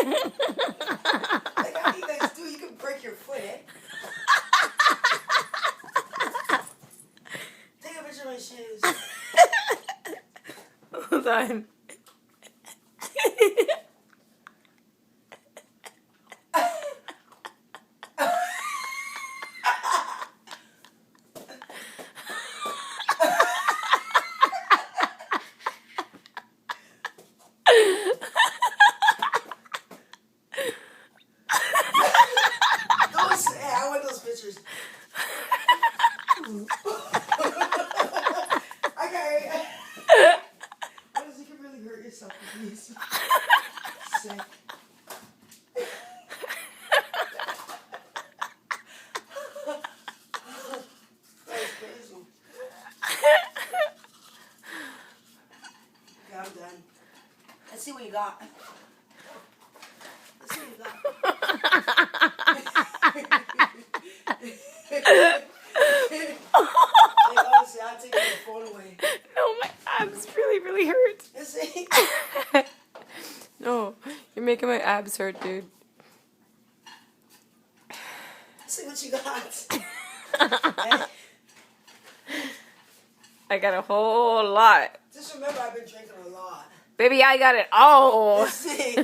Like how you guys do, you can break your foot, eh? Take a picture of my shoes. Hold on. I want those pictures. Okay. What is you can really hurt yourself with these? Sick. That's crazy. Okay, I'm done. Let's see what you got. Let's see what you got. Like, honestly, I'll take your phone away. No, my abs really hurt. Let's see. No, you're making my abs hurt, dude. Let's see what you got. I got a whole lot. Just remember, I've been drinking a lot. Baby, I got it all. Let's see.